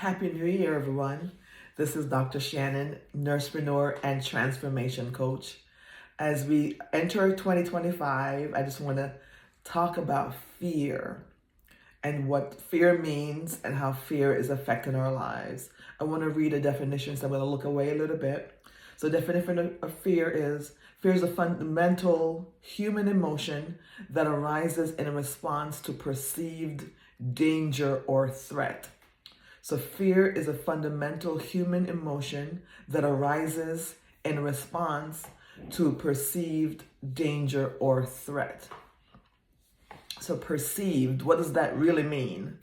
Happy New Year, everyone. This is Dr. Shannon, nursepreneur and transformation coach. As we enter 2025, I just want to talk about fear and what fear means and how fear is affecting our lives. I want to read a definition, so I'm going to look away a little bit. So the definition of fear is a fundamental human emotion that arises in response to perceived danger or threat. So fear is a fundamental human emotion that arises in response to perceived danger or threat. So perceived, what does that really mean?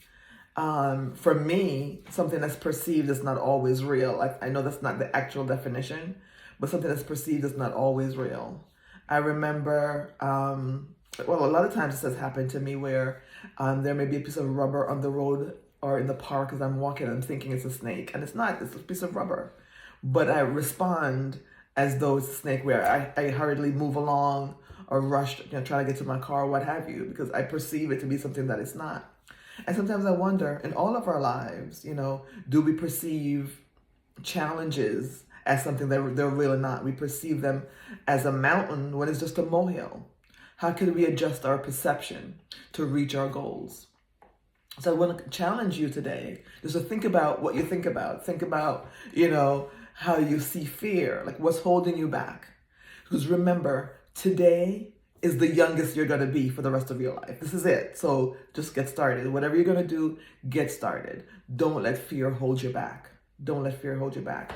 For me, something that's perceived is not always real. I know that's not the actual definition, but something that's perceived is not always real. I remember, a lot of times this has happened to me where there may be a piece of rubber on the road or in the park as I'm walking, I'm thinking it's a snake, and it's not, it's a piece of rubber. But I respond as though it's a snake, where I hurriedly move along or rush, try to get to my car, what have you, because I perceive it to be something that it's not. And sometimes I wonder, in all of our lives, do we perceive challenges as something that they're really not? We perceive them as a mountain when it's just a molehill. How can we adjust our perception to reach our goals? So I want to challenge you today just to think about what you think about. Think about, how you see fear, like what's holding you back. Because remember, today is the youngest you're going to be for the rest of your life. This is it. So just get started. Whatever you're going to do, get started. Don't let fear hold you back. Don't let fear hold you back.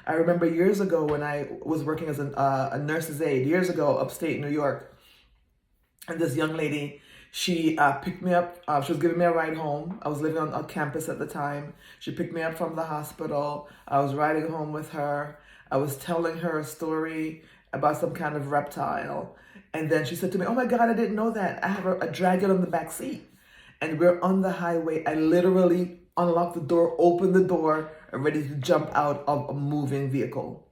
I remember years ago when I was working as a nurse's aide, years ago, upstate New York, and this young lady, she picked me up. She was giving me a ride home. I was living on a campus at the time. She picked me up from the hospital. I was riding home with her. I was telling her a story about some kind of reptile. And then she said to me, "Oh my God, I didn't know that. I have a dragon on the back seat." And we're on the highway. I literally unlocked the door, opened the door, and ready to jump out of a moving vehicle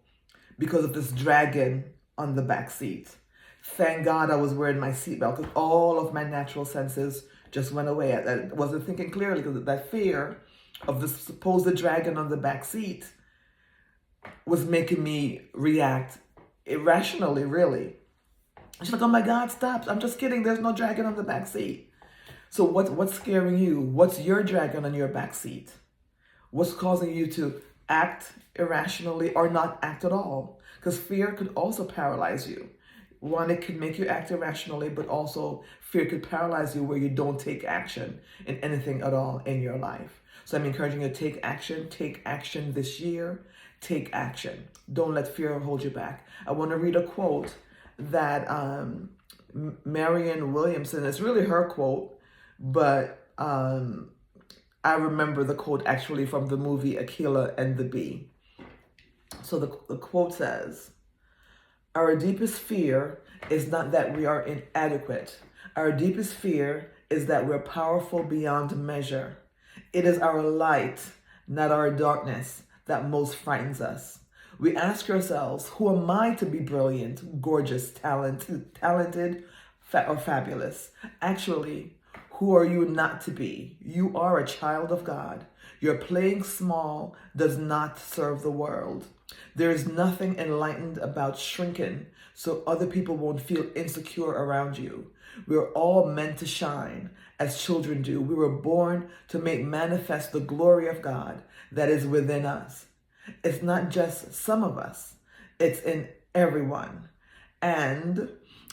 because of this dragon on the back seat. Thank God I was wearing my seatbelt, because all of my natural senses just went away. I wasn't thinking clearly because that fear of the supposed dragon on the back seat was making me react irrationally, really. She's like, "Oh my God, stop. I'm just kidding. There's no dragon on the back seat." So what's scaring you? What's your dragon on your back seat? What's causing you to act irrationally or not act at all? Because fear could also paralyze you. One, it could make you act irrationally, but also fear could paralyze you where you don't take action in anything at all in your life. So I'm encouraging you to take action. Take action this year. Take action. Don't let fear hold you back. I want to read a quote that Marianne Williamson, it's really her quote, but I remember the quote actually from the movie Aquila and the Bee. So the quote says, "Our deepest fear is not that we are inadequate. Our deepest fear is that we're powerful beyond measure. It is our light, not our darkness, that most frightens us. We ask ourselves, who am I to be brilliant, gorgeous, talented, or fabulous? Actually, who are you not to be? You are a child of God. Your playing small does not serve the world. There is nothing enlightened about shrinking so other people won't feel insecure around you. We're all meant to shine as children do. We were born to make manifest the glory of God that is within us. It's not just some of us, it's in everyone. And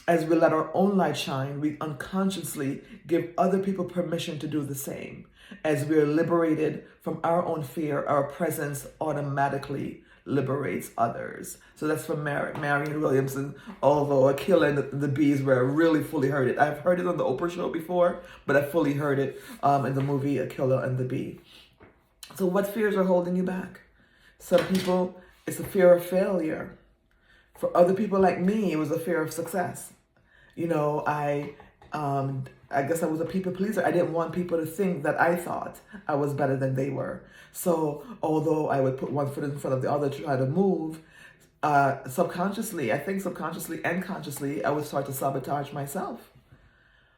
as we let our own light shine, we unconsciously give other people permission to do the same. As we are liberated from our own fear, our presence automatically liberates others." So that's from Marianne Williamson, although Aquila and the Bee is where I really fully heard it. I've heard it on the Oprah show before, but I fully heard it in the movie Aquila and the Bee. So what fears are holding you back? Some people, it's a fear of failure. For other people like me, it was a fear of success. I guess I was a people pleaser. I didn't want people to think that I thought I was better than they were. So although I would put one foot in front of the other to try to move, subconsciously and consciously, I would start to sabotage myself.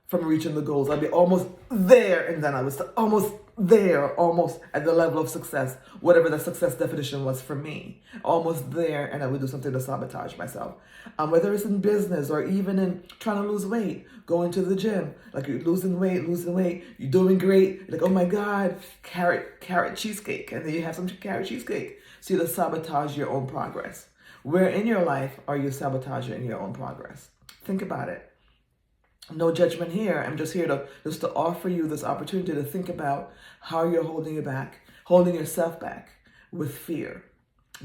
from reaching the goals. I'd be almost there, and then I was almost there, almost at the level of success, whatever the success definition was for me. Almost there, and I would do something to sabotage myself. Whether it's in business or even in trying to lose weight, going to the gym, like you're losing weight, you're doing great, like, oh my God, carrot cheesecake, and then you have some carrot cheesecake. So you sabotage your own progress. Where in your life are you sabotaging your own progress? Think about it. No judgment here. I'm just here to offer you this opportunity to think about how you're holding yourself back with fear.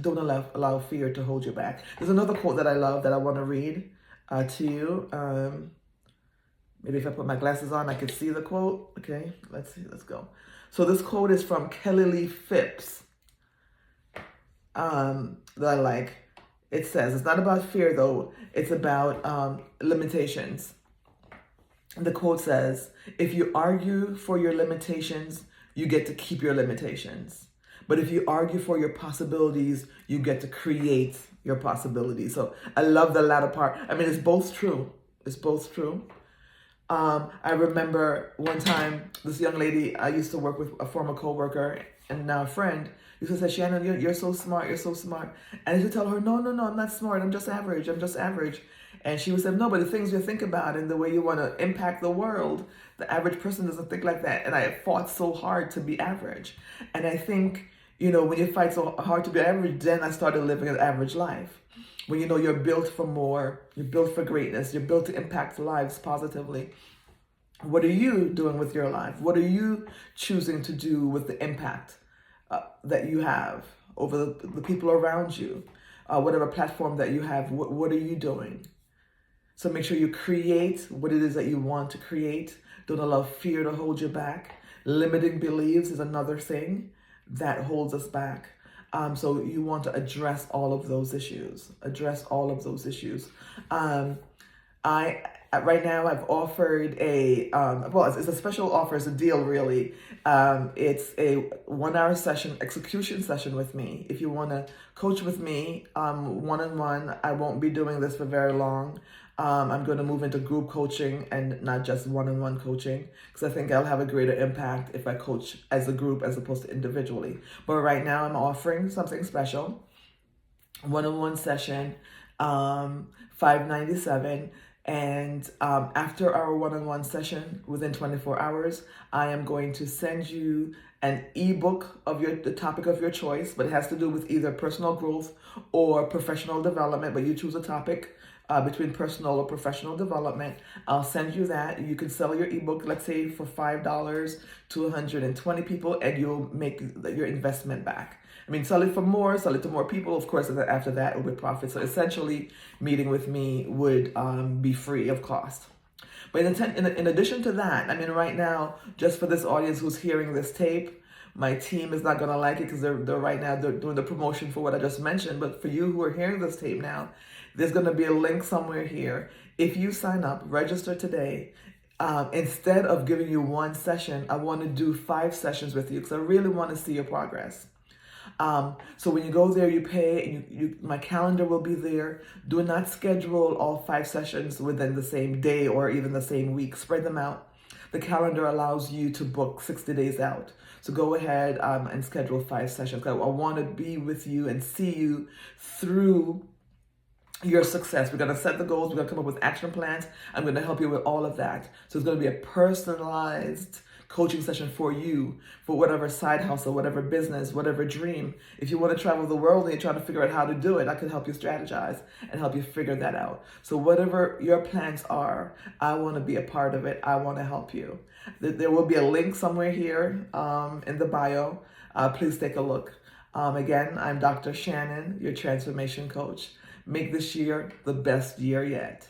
Don't allow fear to hold you back. There's another quote that I love that I want to read to you. Maybe if I put my glasses on, I could see the quote. Okay, let's see. Let's go. So this quote is from Kelly Lee Phipps. That I like. It says, it's not about fear though. It's about limitations. The quote says, if you argue for your limitations, you get to keep your limitations. But if you argue for your possibilities, you get to create your possibilities. So I love the latter part. I mean, it's both true. It's both true. I remember one time, this young lady, I used to work with, a former coworker and now a friend, used to say, Shannon, you're so smart, you're so smart. And I used to tell her, no, I'm not smart, I'm just average. And she would say, no, but the things you think about and the way you want to impact the world, the average person doesn't think like that. And I fought so hard to be average. And I think, when you fight so hard to be average, then I started living an average life. When you're built for more, you're built for greatness, you're built to impact lives positively. What are you doing with your life? What are you choosing to do with the impact that you have over the people around you? Whatever platform that you have, what are you doing? So make sure you create what it is that you want to create. Don't allow fear to hold you back. Limiting beliefs is another thing that holds us back. So you want to address all of those issues. Right now I've offered it's a special offer, it's a deal really. It's a 1-hour session, execution session with me. If you want to coach with me one-on-one, I won't be doing this for very long. I'm going to move into group coaching and not just one-on-one coaching, because I think I'll have a greater impact if I coach as a group as opposed to individually. But right now I'm offering something special, one-on-one session, $597. And after our one-on-one session, within 24 hours, I am going to send you an ebook of the topic of your choice, but it has to do with either personal growth or professional development, but you choose a topic between personal or professional development. I'll send you that. You can sell your ebook, let's say for $5 to 120 people, and you'll make your investment back. I mean, sell it to more people, of course, and then after that, it would profit. So essentially, meeting with me would be free of cost. But in addition to that, I mean, right now, just for this audience who's hearing this tape, my team is not going to like it because they're doing the promotion for what I just mentioned. But for you who are hearing this tape now, there's going to be a link somewhere here. If you sign up, register today. Instead of giving you one session, I want to do 5 sessions with you because I really want to see your progress. So when you go there, you pay, and my calendar will be there. Do not schedule all 5 sessions within the same day or even the same week. Spread them out. The calendar allows you to book 60 days out. So go ahead and schedule 5 sessions. I want to be with you and see you through your success. We're going to set the goals. We're going to come up with action plans. I'm going to help you with all of that. So it's going to be a personalized coaching session for you, for whatever side hustle, whatever business, whatever dream. If you want to travel the world and you're trying to figure out how to do it, I can help you strategize and help you figure that out. So whatever your plans are, I want to be a part of it. I want to help you. There will be a link somewhere here in the bio. Please take a look. Again, I'm Dr. Shannon, your transformation coach. Make this year the best year yet.